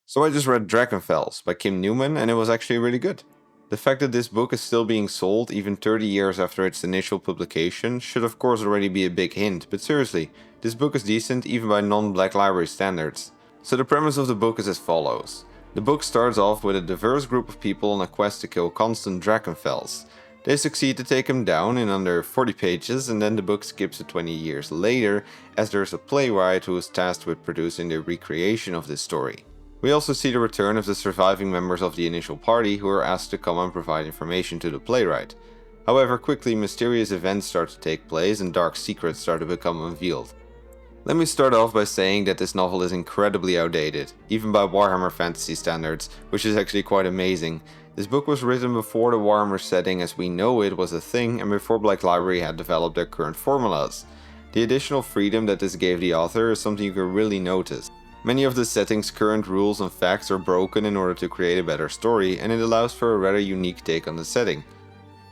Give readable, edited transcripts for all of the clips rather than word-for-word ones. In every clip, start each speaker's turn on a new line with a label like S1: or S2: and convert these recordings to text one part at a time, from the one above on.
S1: So I just read Drachenfels by Kim Newman and it was actually really good. The fact that this book is still being sold even 30 years after its initial publication should of course already be a big hint, but seriously, this book is decent even by non-Black Library standards. So the premise of the book is as follows. The book starts off with a diverse group of people on a quest to kill Constant Drachenfels. They succeed to take him down in under 40 pages and then the book skips to 20 years later as there's a playwright who is tasked with producing the recreation of this story. We also see the return of the surviving members of the initial party who are asked to come and provide information to the playwright. However, quickly mysterious events start to take place and dark secrets start to become unveiled. Let me start off by saying that this novel is incredibly outdated, even by Warhammer fantasy standards, which is actually quite amazing. This book was written before the Warhammer setting as we know it was a thing and before Black Library had developed their current formulas. The additional freedom that this gave the author is something you can really notice. Many of the setting's current rules and facts are broken in order to create a better story, and it allows for a rather unique take on the setting.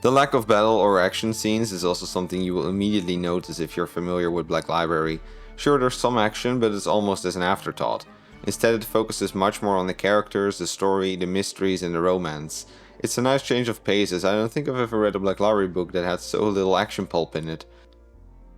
S1: The lack of battle or action scenes is also something you will immediately notice if you're familiar with Black Library. Sure, there's some action, but it's almost as an afterthought. Instead, it focuses much more on the characters, the story, the mysteries, and the romance. It's a nice change of pace, as I don't think I've ever read a Black Library book that had so little action pulp in it.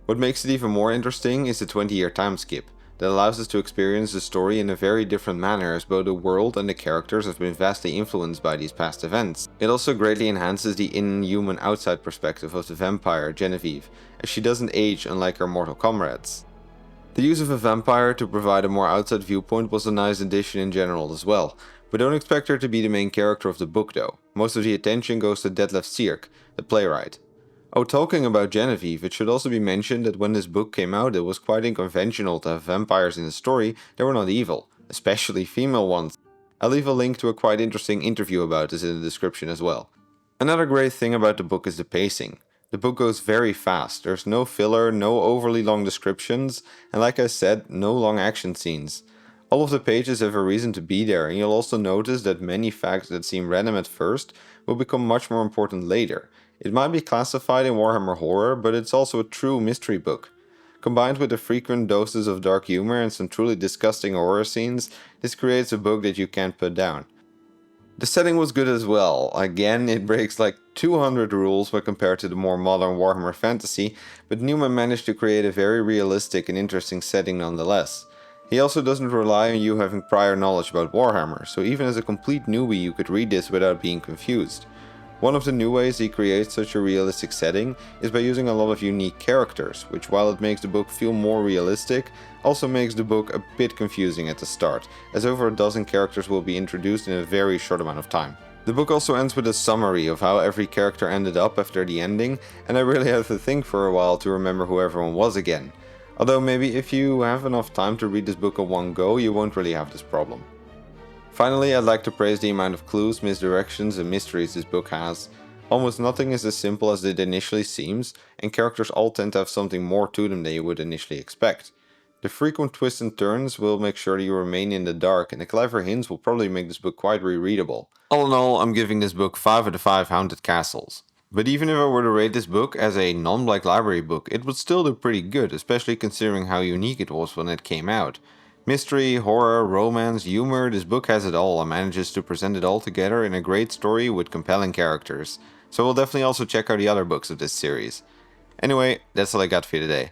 S1: What makes it even more interesting is the 20-year time skip that allows us to experience the story in a very different manner as both the world and the characters have been vastly influenced by these past events. It also greatly enhances the inhuman outside perspective of the vampire Genevieve, as she doesn't age unlike her mortal comrades. The use of a vampire to provide a more outside viewpoint was a nice addition in general as well, but don't expect her to be the main character of the book though. Most of the attention goes to Detlef Sierck, the playwright. Oh, talking about Genevieve, it should also be mentioned that when this book came out it was quite unconventional to have vampires in the story that were not evil, especially female ones. I'll leave a link to a quite interesting interview about this in the description as well. Another great thing about the book is the pacing. The book goes very fast, there's no filler, no overly long descriptions, and like I said, no long action scenes. All of the pages have a reason to be there, and you'll also notice that many facts that seem random at first will become much more important later. It might be classified in Warhammer horror, but it's also a true mystery book. Combined with the frequent doses of dark humor and some truly disgusting horror scenes, this creates a book that you can't put down. The setting was good as well. Again, it breaks like 200 rules when compared to the more modern Warhammer fantasy, but Newman managed to create a very realistic and interesting setting nonetheless. He also doesn't rely on you having prior knowledge about Warhammer, so even as a complete newbie you could read this without being confused. One of the new ways he creates such a realistic setting is by using a lot of unique characters, which while it makes the book feel more realistic, also makes the book a bit confusing at the start, as over a dozen characters will be introduced in a very short amount of time. The book also ends with a summary of how every character ended up after the ending, and I really had to think for a while to remember who everyone was again. Although maybe if you have enough time to read this book in one go, you won't really have this problem. Finally, I'd like to praise the amount of clues, misdirections and mysteries this book has. Almost nothing is as simple as it initially seems, and characters all tend to have something more to them than you would initially expect. The frequent twists and turns will make sure that you remain in the dark, and the clever hints will probably make this book quite rereadable. All in all, I'm giving this book 5 out of 5 Haunted Castles. But even if I were to rate this book as a non-Black Library book, it would still do pretty good, especially considering how unique it was when it came out. Mystery, horror, romance, humor, this book has it all and manages to present it all together in a great story with compelling characters. So we'll definitely also check out the other books of this series. Anyway, that's all I got for you today.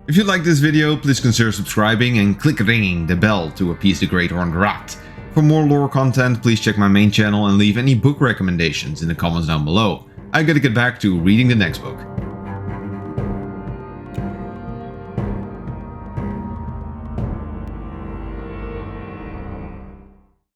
S2: If you liked this video, please consider subscribing and click ringing the bell to appease the Great Horned Rat. For more lore content, please check my main channel and leave any book recommendations in the comments down below. I gotta get back to reading the next book.